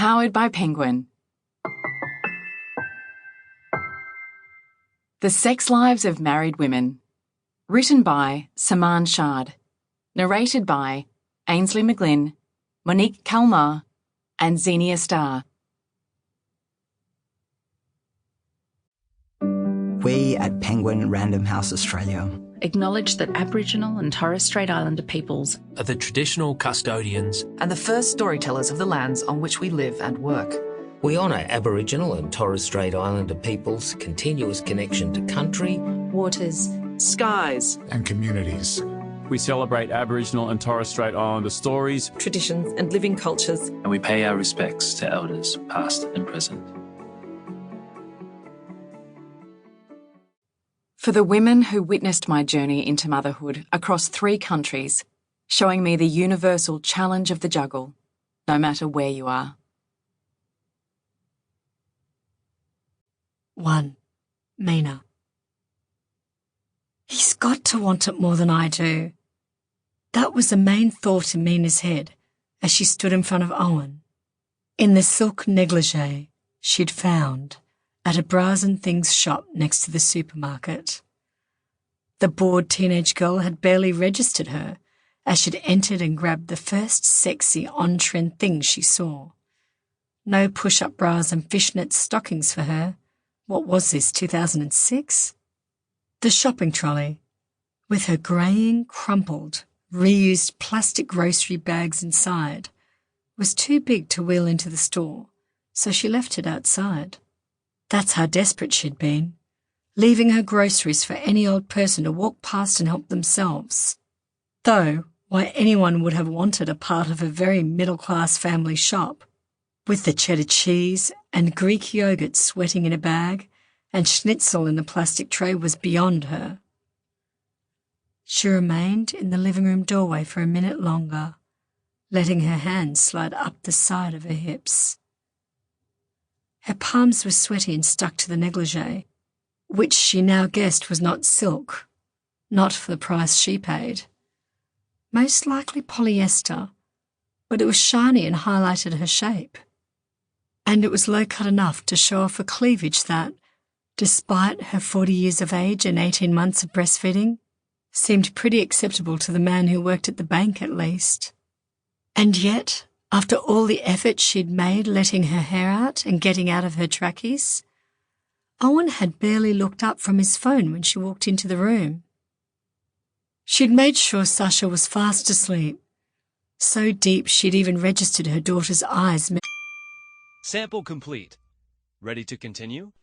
Powered by Penguin. The Sex Lives of Married Women. Written by Saman Shad. Narrated by Ainslie McGlynn, Monique Kalmar, and Zenia Starr. We at Penguin Random House Australia acknowledge that Aboriginal and Torres Strait Islander peoples are the traditional custodians and the first storytellers of the lands on which we live and work. We honour Aboriginal and Torres Strait Islander peoples' continuous connection to country, waters, skies, and communities. We celebrate Aboriginal and Torres Strait Islander stories, traditions, and living cultures. and we pay our respects to elders past and present. For the women who witnessed my journey into motherhood across 3 countries, showing me the universal challenge of the juggle, no matter where you are. 1. Meena. He's got to want it more than I do. That was the main thought in Meena's head as she stood in front of Owen, in the silk negligee she'd found at a bras and things shop next to the supermarket. The bored teenage girl had barely registered her as she'd entered and grabbed the first sexy on-trend thing she saw. No push-up bras and fishnet stockings for her. What was this, 2006? The shopping trolley, with her greying, crumpled, reused plastic grocery bags inside, was too big to wheel into the store, so she left it outside. That's how desperate she'd been, leaving her groceries for any old person to walk past and help themselves. Though, why anyone would have wanted a part of a very middle-class family shop, with the cheddar cheese and Greek yogurt sweating in a bag and schnitzel in a plastic tray, was beyond her. She remained in the living room doorway for a minute longer, letting her hands slide up the side of her hips. Her palms were sweaty and stuck to the negligee, which she now guessed was not silk, not for the price she paid. Most likely polyester, but it was shiny and highlighted her shape. And it was low-cut enough to show off a cleavage that, despite her 40 years of age and 18 months of breastfeeding, seemed pretty acceptable to the man who worked at the bank at least. And yet, after all the effort she'd made letting her hair out and getting out of her trackies, Owen had barely looked up from his phone when she walked into the room. She'd made sure Sasha was fast asleep, so deep she'd even registered her daughter's eyes. Sample complete. Ready to continue?